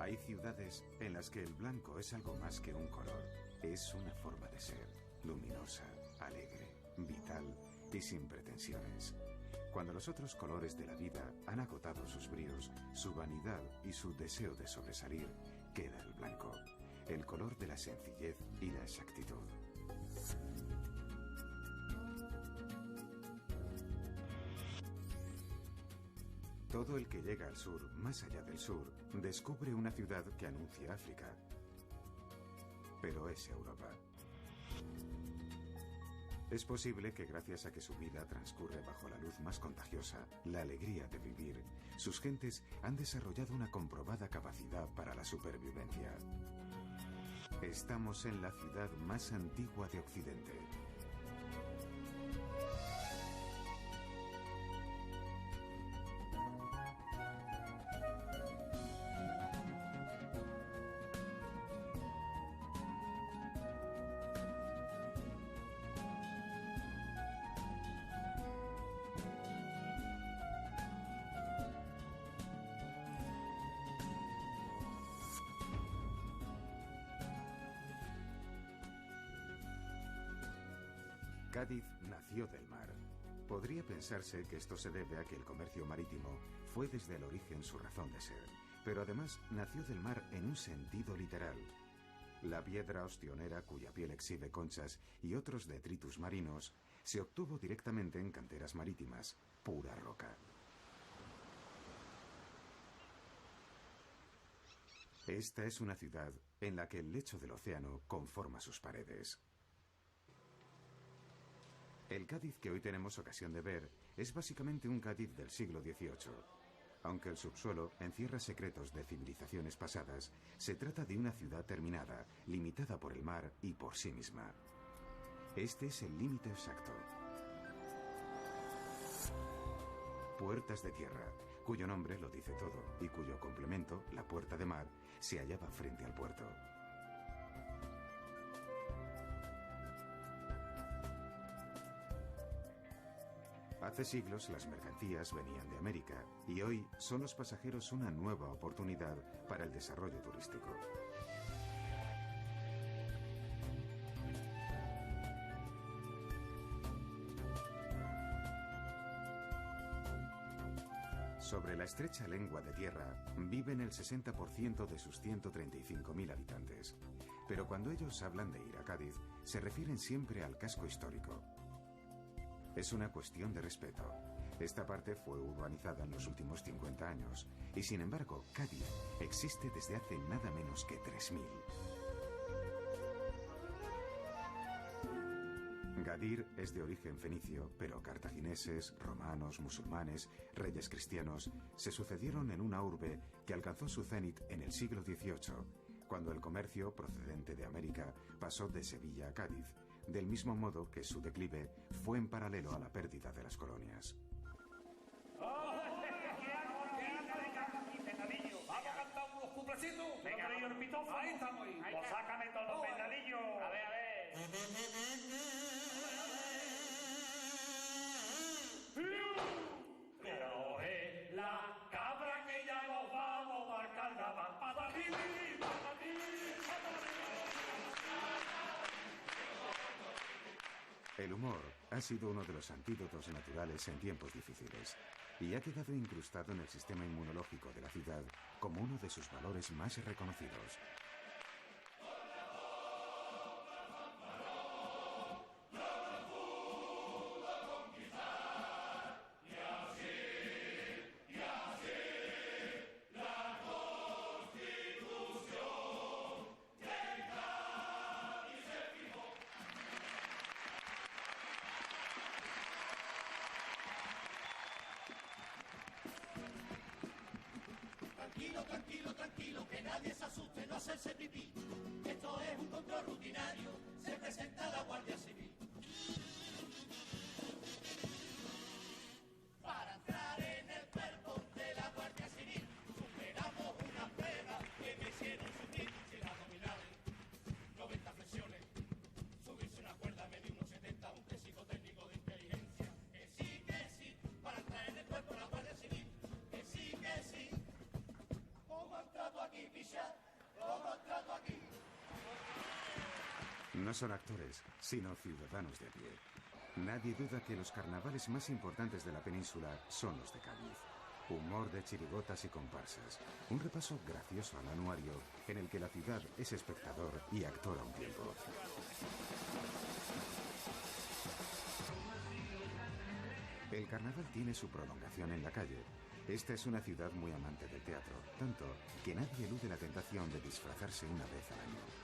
Hay ciudades en las que el blanco es algo más que un color. Es una forma de ser, luminosa, alegre, vital y sin pretensiones. Cuando los otros colores de la vida han agotado sus bríos, su vanidad y su deseo de sobresalir, queda el blanco, el color de la sencillez y la exactitud. Todo el que llega al sur, más allá del sur, descubre una ciudad que anuncia África. Pero es Europa. Es posible que gracias a que su vida transcurre bajo la luz más contagiosa, la alegría de vivir, sus gentes han desarrollado una comprobada capacidad para la supervivencia. Estamos en la ciudad más antigua de Occidente. Cádiz nació del mar. Podría pensarse que esto se debe a que el comercio marítimo fue desde el origen su razón de ser, pero además nació del mar en un sentido literal. La piedra ostionera, cuya piel exhibe conchas y otros detritus marinos, se obtuvo directamente en canteras marítimas, pura roca. Esta es una ciudad en la que el lecho del océano conforma sus paredes. El Cádiz que hoy tenemos ocasión de ver es básicamente un Cádiz del siglo XVIII. Aunque el subsuelo encierra secretos de civilizaciones pasadas, se trata de una ciudad terminada, limitada por el mar y por sí misma. Este es el límite exacto. Puertas de tierra, cuyo nombre lo dice todo, y cuyo complemento, la puerta de mar, se hallaba frente al puerto. Hace siglos las mercancías venían de América y hoy son los pasajeros una nueva oportunidad para el desarrollo turístico. Sobre la estrecha lengua de tierra viven el 60% de sus 135.000 habitantes. Pero cuando ellos hablan de ir a Cádiz, se refieren siempre al casco histórico. Es una cuestión de respeto. Esta parte fue urbanizada en los últimos 50 años y, sin embargo, Cádiz existe desde hace nada menos que 3000. Gadir es de origen fenicio, pero cartagineses, romanos, musulmanes, reyes cristianos se sucedieron en una urbe que alcanzó su cenit en el siglo XVIII, cuando el comercio procedente de América pasó de Sevilla a Cádiz, del mismo modo que su declive fue en paralelo a la pérdida de las colonias. ¡Vamos a cantar unos cuplecitos! Venga, el pitófono. Ahí estamos. Pues sácame todos los pendalillos. A ver, a ver. Pero es la cabra que ya nos vamos para el carnaval. ¡Patatín! El humor ha sido uno de los antídotos naturales en tiempos difíciles y ha quedado incrustado en el sistema inmunológico de la ciudad como uno de sus valores más reconocidos. Tranquilo, que nadie se asuste, no hacerse pipí. Esto es un control rutinario, se presenta la Guardia Civil. Para entrar en el cuerpo de la Guardia Civil, superamos una prueba que me hicieron sufrir. 100 abdominales, 90 flexiones, subirse una cuerda medio unos 70, un psicotécnico técnico de inteligencia. Que sí, para entrar en el cuerpo de la Guardia Civil. Que sí. ¿Cómo ha entrado aquí, picha? No son actores, sino ciudadanos de a pie. Nadie duda que los carnavales más importantes de la península son los de Cádiz. Humor de chirigotas y comparsas. Un repaso gracioso al anuario en el que la ciudad es espectador y actor a un tiempo. El carnaval tiene su prolongación en la calle. Esta es una ciudad muy amante del teatro, tanto que nadie elude la tentación de disfrazarse una vez al año.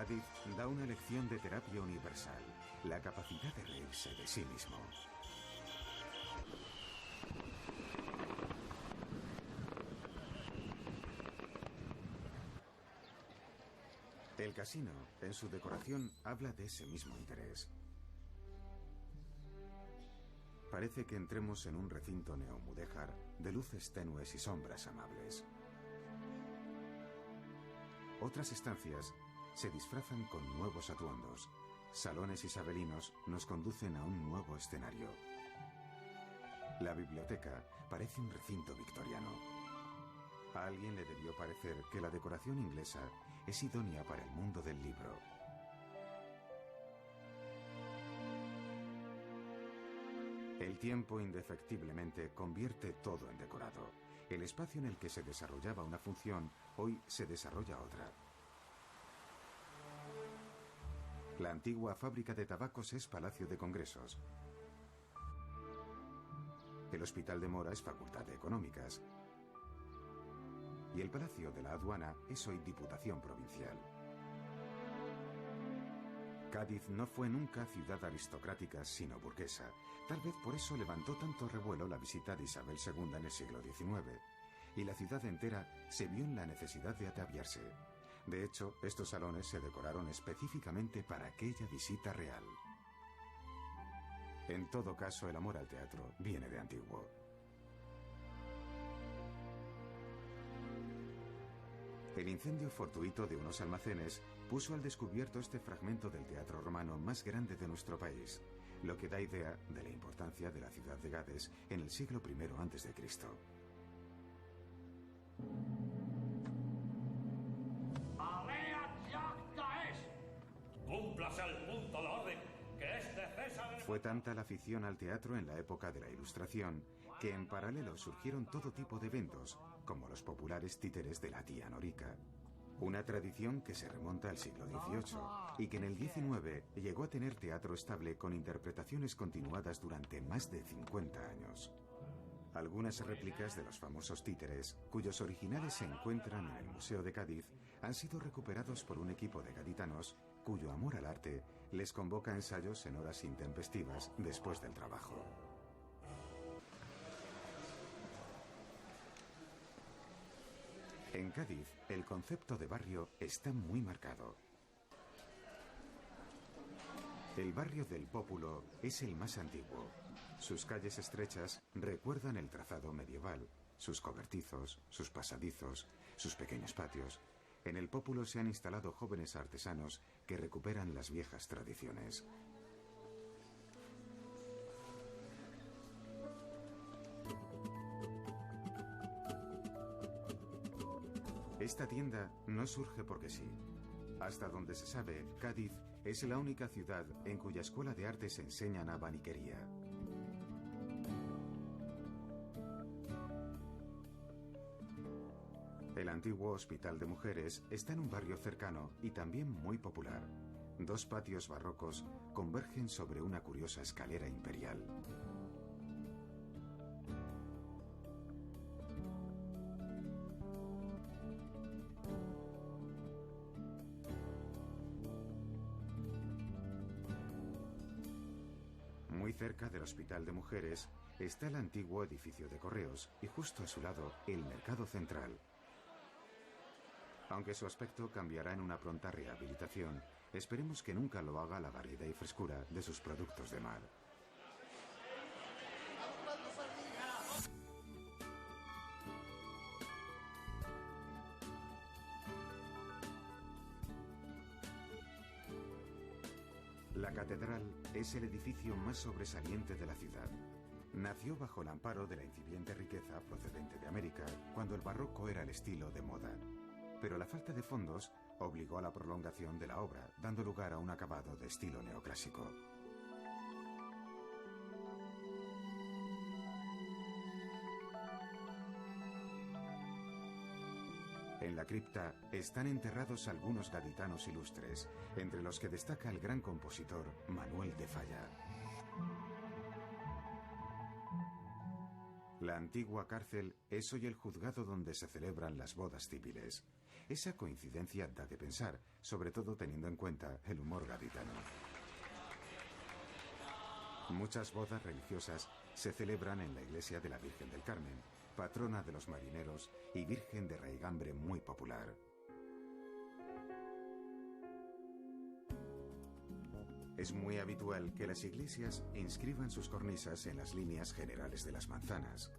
Cádiz da una lección de terapia universal, la capacidad de reírse de sí mismo. El casino, en su decoración, habla de ese mismo interés. Parece que entremos en un recinto neomudéjar de luces tenues y sombras amables. Otras estancias se disfrazan con nuevos atuendos. Salones isabelinos nos conducen a un nuevo escenario. La biblioteca parece un recinto victoriano. A alguien le debió parecer que la decoración inglesa es idónea para el mundo del libro. El tiempo indefectiblemente convierte todo en decorado. El espacio en el que se desarrollaba una función, hoy se desarrolla otra. La antigua fábrica de tabacos es Palacio de Congresos. El Hospital de Mora es Facultad de Económicas. Y el Palacio de la Aduana es hoy Diputación Provincial. Cádiz no fue nunca ciudad aristocrática, sino burguesa. Tal vez por eso levantó tanto revuelo la visita de Isabel II en el siglo XIX. Y la ciudad entera se vio en la necesidad de ataviarse. De hecho, estos salones se decoraron específicamente para aquella visita real. En todo caso, el amor al teatro viene de antiguo. El incendio fortuito de unos almacenes puso al descubierto este fragmento del teatro romano más grande de nuestro país, lo que da idea de la importancia de la ciudad de Gades en el siglo I a.C. Cúmplase al punto de orden, que es defensa del... Fue tanta la afición al teatro en la época de la Ilustración que en paralelo surgieron todo tipo de eventos, como los populares títeres de la tía Norica. Una tradición que se remonta al siglo XVIII y que en el XIX llegó a tener teatro estable con interpretaciones continuadas durante más de 50 años. Algunas réplicas de los famosos títeres, cuyos originales se encuentran en el Museo de Cádiz, han sido recuperados por un equipo de gaditanos cuyo amor al arte les convoca a ensayos en horas intempestivas después del trabajo. En Cádiz, el concepto de barrio está muy marcado. El barrio del Pópulo es el más antiguo. Sus calles estrechas recuerdan el trazado medieval, sus cobertizos, sus pasadizos, sus pequeños patios. En el Pópulo se han instalado jóvenes artesanos que recuperan las viejas tradiciones. Esta tienda no surge porque sí. Hasta donde se sabe, Cádiz es la única ciudad en cuya escuela de artes enseñan abaniquería. El antiguo Hospital de Mujeres está en un barrio cercano y también muy popular. Dos patios barrocos convergen sobre una curiosa escalera imperial. Muy cerca del Hospital de Mujeres está el antiguo edificio de correos y justo a su lado el Mercado Central. Aunque su aspecto cambiará en una pronta rehabilitación, esperemos que nunca lo haga la variedad y frescura de sus productos de mar. La catedral es el edificio más sobresaliente de la ciudad. Nació bajo el amparo de la incipiente riqueza procedente de América, cuando el barroco era el estilo de moda. Pero la falta de fondos obligó a la prolongación de la obra, dando lugar a un acabado de estilo neoclásico. En la cripta están enterrados algunos gaditanos ilustres, entre los que destaca el gran compositor Manuel de Falla. La antigua cárcel es hoy el juzgado donde se celebran las bodas civiles. Esa coincidencia da que pensar, sobre todo teniendo en cuenta el humor gaditano. Muchas bodas religiosas se celebran en la iglesia de la Virgen del Carmen, patrona de los marineros y virgen de raigambre muy popular. Es muy habitual que las iglesias inscriban sus cornisas en las líneas generales de las manzanas.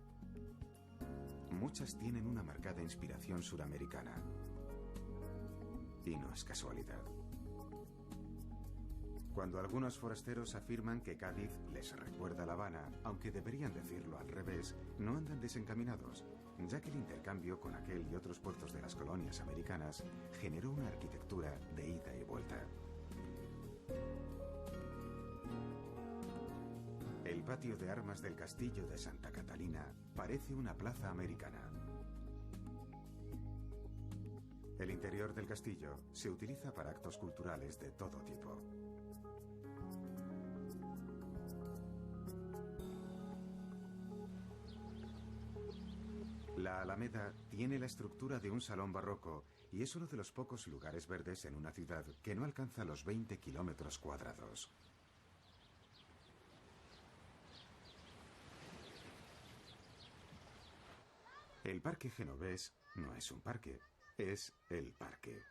Muchas tienen una marcada inspiración suramericana. Y no es casualidad. Cuando algunos forasteros afirman que Cádiz les recuerda a La Habana, aunque deberían decirlo al revés, no andan desencaminados, ya que el intercambio con aquel y otros puertos de las colonias americanas generó una arquitectura de ida y vuelta. El patio de armas del castillo de Santa Catalina parece una plaza americana. El interior del castillo se utiliza para actos culturales de todo tipo. La Alameda tiene la estructura de un salón barroco y es uno de los pocos lugares verdes en una ciudad que no alcanza los 20 kilómetros cuadrados. El Parque Genovés no es un parque, es el parque.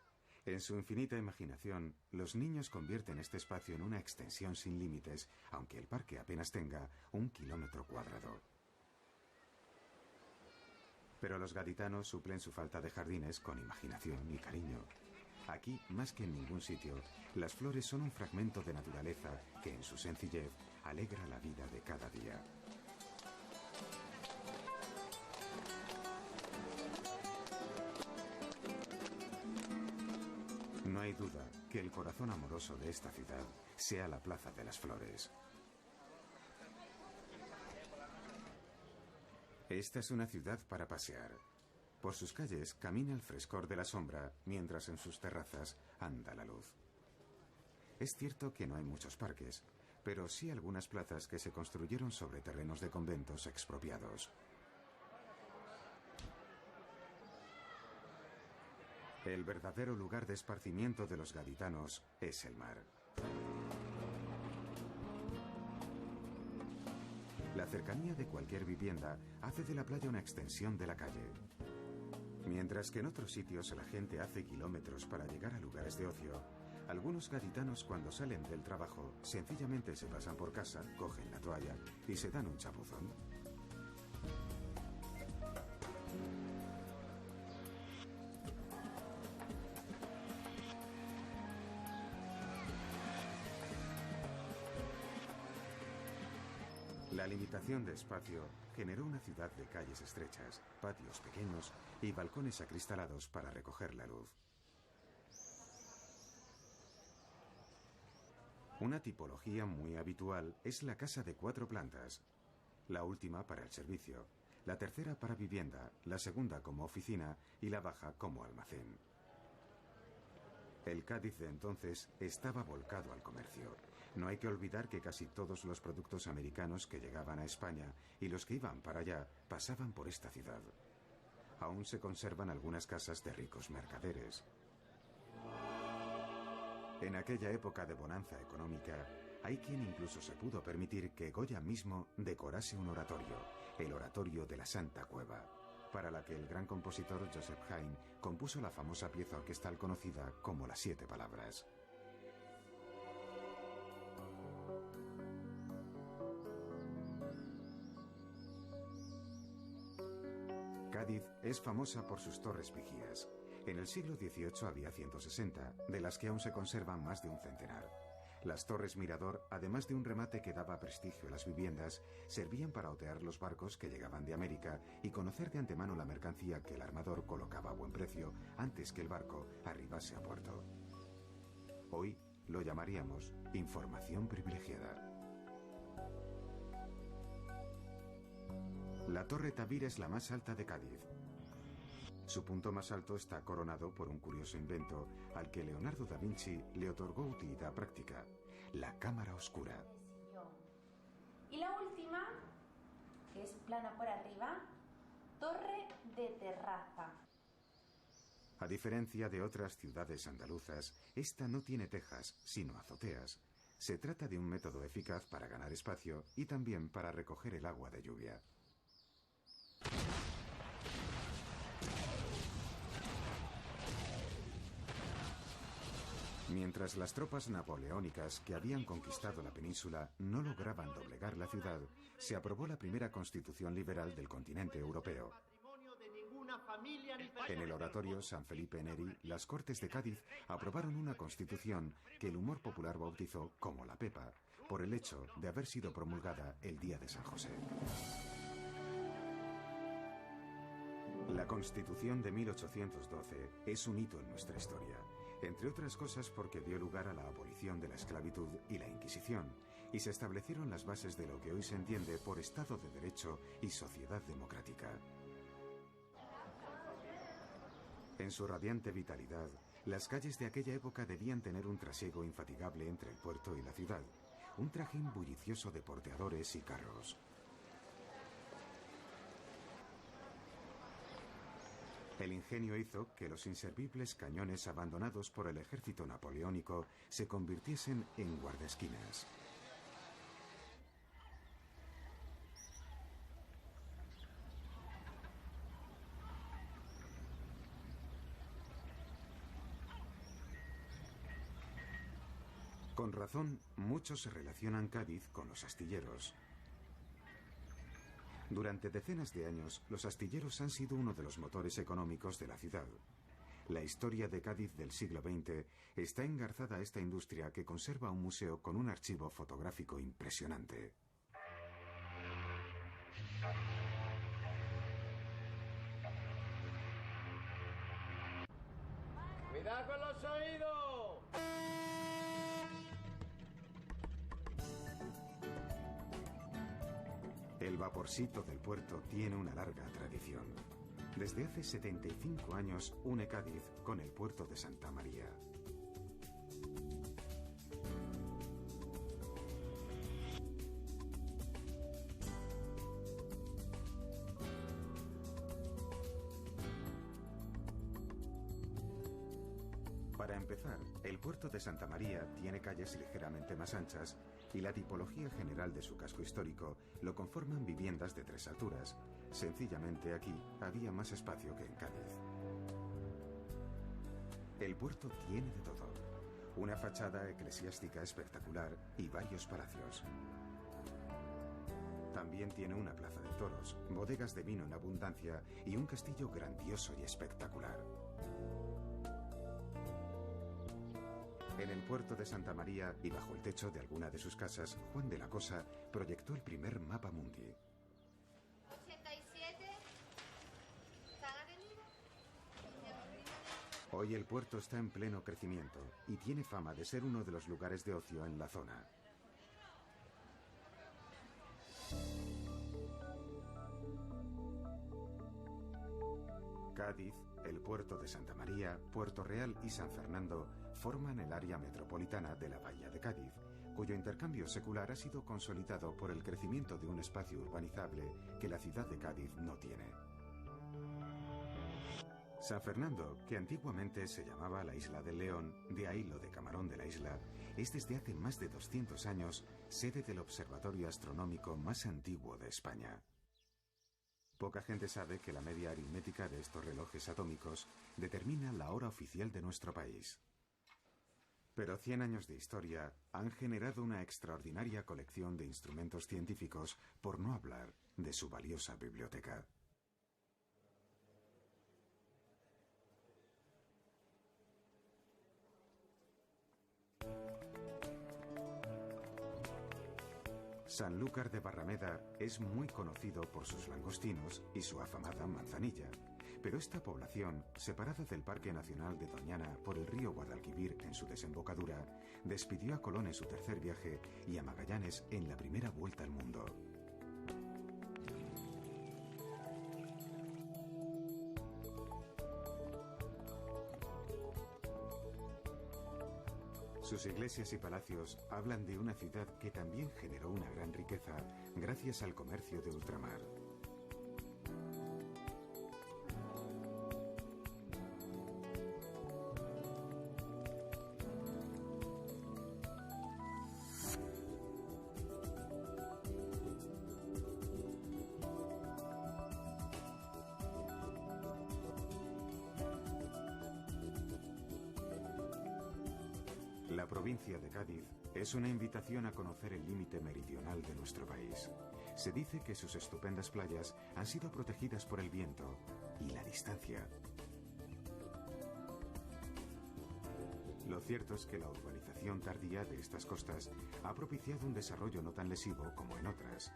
En su infinita imaginación, los niños convierten este espacio en una extensión sin límites, aunque el parque apenas tenga 1 kilómetro cuadrado. Pero los gaditanos suplen su falta de jardines con imaginación y cariño. Aquí, más que en ningún sitio, las flores son un fragmento de naturaleza que en su sencillez alegra la vida de cada día. No hay duda que el corazón amoroso de esta ciudad sea la Plaza de las Flores. Esta es una ciudad para pasear. Por sus calles camina el frescor de la sombra, mientras en sus terrazas anda la luz. Es cierto que no hay muchos parques, pero sí algunas plazas que se construyeron sobre terrenos de conventos expropiados. El verdadero lugar de esparcimiento de los gaditanos es el mar. La cercanía de cualquier vivienda hace de la playa una extensión de la calle. Mientras que en otros sitios la gente hace kilómetros para llegar a lugares de ocio, algunos gaditanos cuando salen del trabajo sencillamente se pasan por casa, cogen la toalla y se dan un chapuzón. La limitación de espacio generó una ciudad de calles estrechas, patios pequeños y balcones acristalados para recoger la luz. Una tipología muy habitual es la casa de 4 plantas, la última para el servicio, la tercera para vivienda, la segunda como oficina y la baja como almacén. El Cádiz de entonces estaba volcado al comercio. No hay que olvidar que casi todos los productos americanos que llegaban a España y los que iban para allá pasaban por esta ciudad. Aún se conservan algunas casas de ricos mercaderes. En aquella época de bonanza económica, hay quien incluso se pudo permitir que Goya mismo decorase un oratorio, el Oratorio de la Santa Cueva, para la que el gran compositor Joseph Haydn compuso la famosa pieza orquestal conocida como Las 7 Palabras. Cádiz es famosa por sus torres vigías. En el siglo XVIII había 160, de las que aún se conservan más de un centenar. Las torres mirador, además de un remate que daba prestigio a las viviendas, servían para otear los barcos que llegaban de América y conocer de antemano la mercancía que el armador colocaba a buen precio antes que el barco arribase a puerto. Hoy lo llamaríamos información privilegiada. La Torre Tavira es la más alta de Cádiz. Su punto más alto está coronado por un curioso invento al que Leonardo da Vinci le otorgó utilidad práctica: la cámara oscura. Y la última, que es plana por arriba, torre de terraza. A diferencia de otras ciudades andaluzas, esta no tiene tejas, sino azoteas. Se trata de un método eficaz para ganar espacio y también para recoger el agua de lluvia. Mientras las tropas napoleónicas que habían conquistado la península no lograban doblegar la ciudad, se aprobó la primera constitución liberal del continente europeo. En el oratorio San Felipe Neri, las Cortes de Cádiz aprobaron una constitución que el humor popular bautizó como la Pepa, por el hecho de haber sido promulgada el día de San José. La Constitución de 1812 es un hito en nuestra historia, entre otras cosas porque dio lugar a la abolición de la esclavitud y la Inquisición, y se establecieron las bases de lo que hoy se entiende por Estado de Derecho y sociedad democrática. En su radiante vitalidad, las calles de aquella época debían tener un trasiego infatigable entre el puerto y la ciudad, un trajín bullicioso de porteadores y carros. El ingenio hizo que los inservibles cañones abandonados por el ejército napoleónico se convirtiesen en guardaesquinas. Con razón, muchos relacionan Cádiz con los astilleros. Durante decenas de años, los astilleros han sido uno de los motores económicos de la ciudad. La historia de Cádiz del siglo XX está engarzada a esta industria que conserva un museo con un archivo fotográfico impresionante. ¡Cuidado con los oídos! El vaporcito del puerto tiene una larga tradición. Desde hace 75 años une Cádiz con el puerto de Santa María. Para empezar, el puerto de Santa María tiene calles ligeramente más anchas y la tipología general de su casco histórico lo conforman viviendas de 3 alturas. Sencillamente aquí había más espacio que en Cádiz. El puerto tiene de todo: una fachada eclesiástica espectacular y varios palacios. También tiene una plaza de toros, bodegas de vino en abundancia y un castillo grandioso y espectacular. En el puerto de Santa María y bajo el techo de alguna de sus casas, Juan de la Cosa proyectó el primer mapa mundi. 87, ¿San Avenida? Hoy el puerto está en pleno crecimiento y tiene fama de ser uno de los lugares de ocio en la zona. Cádiz, el puerto de Santa María, Puerto Real y San Fernando forman el área metropolitana de la Bahía de Cádiz, cuyo intercambio secular ha sido consolidado por el crecimiento de un espacio urbanizable que la ciudad de Cádiz no tiene. San Fernando, que antiguamente se llamaba la Isla del León, de ahí lo de camarón de la isla, es desde hace más de 200 años sede del observatorio astronómico más antiguo de España. Poca gente sabe que la media aritmética de estos relojes atómicos determina la hora oficial de nuestro país. Pero 100 años de historia han generado una extraordinaria colección de instrumentos científicos, por no hablar de su valiosa biblioteca. Sanlúcar de Barrameda es muy conocido por sus langostinos y su afamada manzanilla, pero esta población, separada del Parque Nacional de Doñana por el río Guadalquivir en su desembocadura, despidió a Colón en su tercer viaje y a Magallanes en la primera vuelta al mundo. Sus iglesias y palacios hablan de una ciudad que también generó una gran riqueza gracias al comercio de ultramar. La provincia de Cádiz es una invitación a conocer el límite meridional de nuestro país. Se dice que sus estupendas playas han sido protegidas por el viento y la distancia. Lo cierto es que la urbanización tardía de estas costas ha propiciado un desarrollo no tan lesivo como en otras.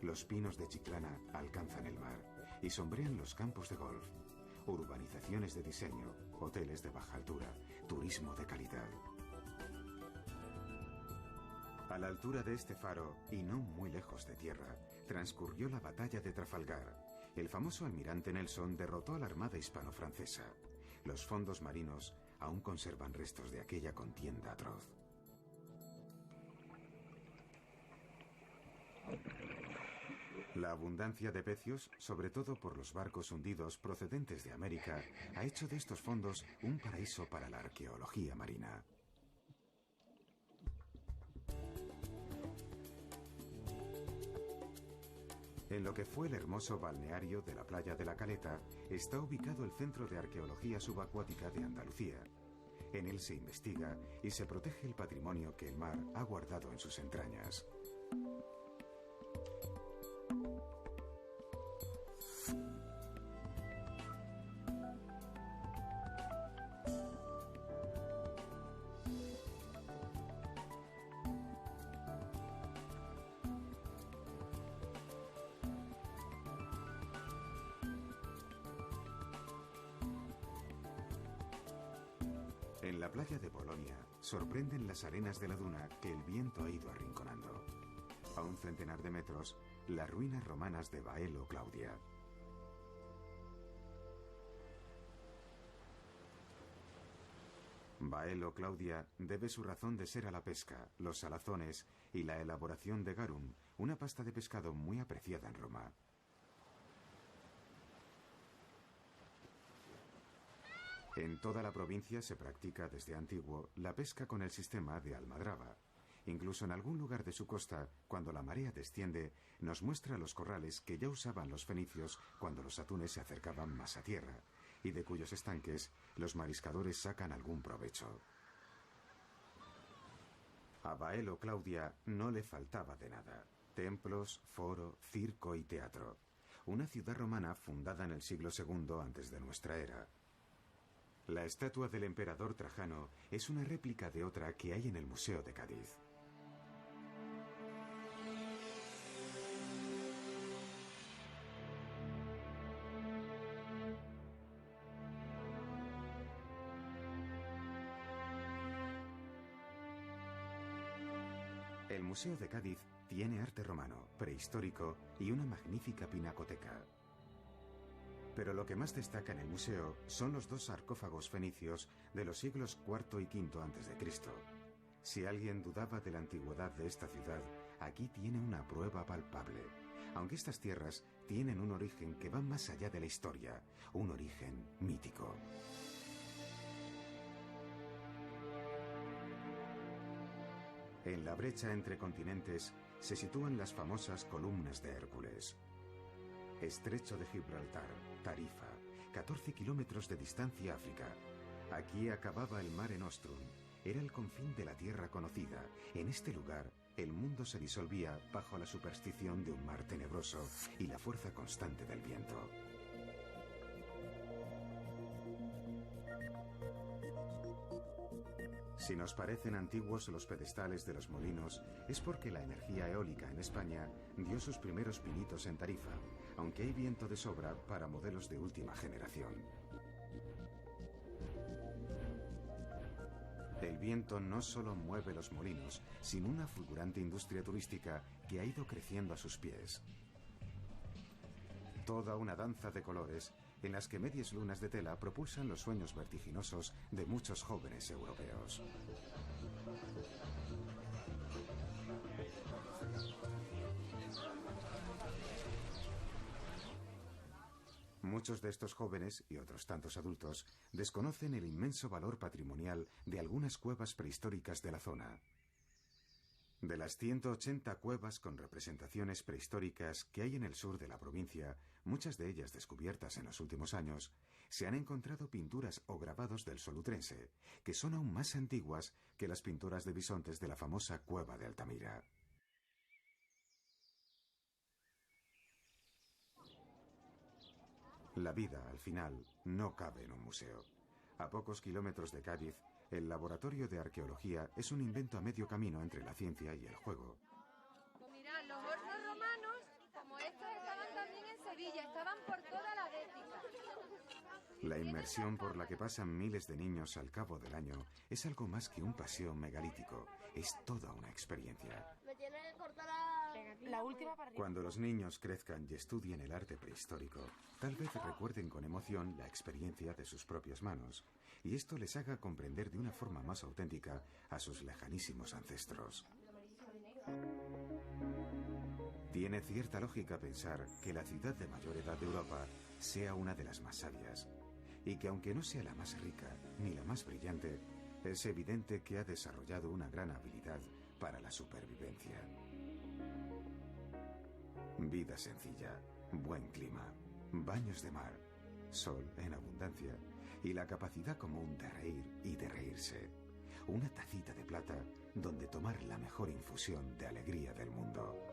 Los pinos de Chiclana alcanzan el mar y sombrean los campos de golf. Urbanizaciones de diseño, hoteles de baja altura, turismo de calidad. A la altura de este faro, y no muy lejos de tierra, transcurrió la batalla de Trafalgar. El famoso almirante Nelson derrotó a la armada hispano-francesa. Los fondos marinos aún conservan restos de aquella contienda atroz. La abundancia de pecios, sobre todo por los barcos hundidos procedentes de América, ha hecho de estos fondos un paraíso para la arqueología marina. En lo que fue el hermoso balneario de la playa de la Caleta está ubicado el Centro de Arqueología Subacuática de Andalucía. En él se investiga y se protege el patrimonio que el mar ha guardado en sus entrañas. En la playa de Bolonia sorprenden las arenas de la duna que el viento ha ido arrinconando. A un centenar de metros, las ruinas romanas de Baelo Claudia. Baelo Claudia debe su razón de ser a la pesca, los salazones y la elaboración de garum, una pasta de pescado muy apreciada en Roma. En toda la provincia se practica desde antiguo la pesca con el sistema de almadraba. Incluso en algún lugar de su costa, cuando la marea desciende, nos muestra los corrales que ya usaban los fenicios cuando los atunes se acercaban más a tierra, y de cuyos estanques los mariscadores sacan algún provecho. A Baelo Claudia no le faltaba de nada: templos, foro, circo y teatro. Una ciudad romana fundada en el siglo II antes de nuestra era. La estatua del emperador Trajano es una réplica de otra que hay en el Museo de Cádiz. El Museo de Cádiz tiene arte romano, prehistórico y una magnífica pinacoteca. Pero lo que más destaca en el museo son los dos sarcófagos fenicios de los siglos IV y V a.C. Si alguien dudaba de la antigüedad de esta ciudad, aquí tiene una prueba palpable. Aunque estas tierras tienen un origen que va más allá de la historia, un origen mítico. En la brecha entre continentes se sitúan las famosas columnas de Hércules. Estrecho de Gibraltar, Tarifa, 14 kilómetros de distancia a África. Aquí acababa el Mare Nostrum. Era el confín de la tierra conocida. En este lugar, el mundo se disolvía bajo la superstición de un mar tenebroso y la fuerza constante del viento. Si nos parecen antiguos los pedestales de los molinos, es porque la energía eólica en España dio sus primeros pinitos en Tarifa, aunque hay viento de sobra para modelos de última generación. El viento no solo mueve los molinos, sino una fulgurante industria turística que ha ido creciendo a sus pies. Toda una danza de colores en las que medias lunas de tela propulsan los sueños vertiginosos de muchos jóvenes europeos. Muchos de estos jóvenes, y otros tantos adultos, desconocen el inmenso valor patrimonial de algunas cuevas prehistóricas de la zona. De las 180 cuevas con representaciones prehistóricas que hay en el sur de la provincia, muchas de ellas descubiertas en los últimos años, se han encontrado pinturas o grabados del Solutrense, que son aún más antiguas que las pinturas de bisontes de la famosa cueva de Altamira. La vida, al final, no cabe en un museo. A pocos kilómetros de Cádiz, el laboratorio de arqueología es un invento a medio camino entre la ciencia y el juego. Pues mirad, los hornos romanos, como estos, estaban también en Sevilla, estaban por toda la Bética. La inmersión por la que pasan miles de niños al cabo del año es algo más que un paseo megalítico, es toda una experiencia. Me tiene que cortar La última para arriba. Cuando los niños crezcan y estudien el arte prehistórico, tal vez recuerden con emoción la experiencia de sus propias manos, y esto les haga comprender de una forma más auténtica a sus lejanísimos ancestros. Tiene cierta lógica pensar que la ciudad de mayor edad de Europa sea una de las más sabias, y que aunque no sea la más rica ni la más brillante, es evidente que ha desarrollado una gran habilidad para la supervivencia. Vida sencilla, buen clima, baños de mar, sol en abundancia y la capacidad común de reír y de reírse. Una tacita de plata donde tomar la mejor infusión de alegría del mundo.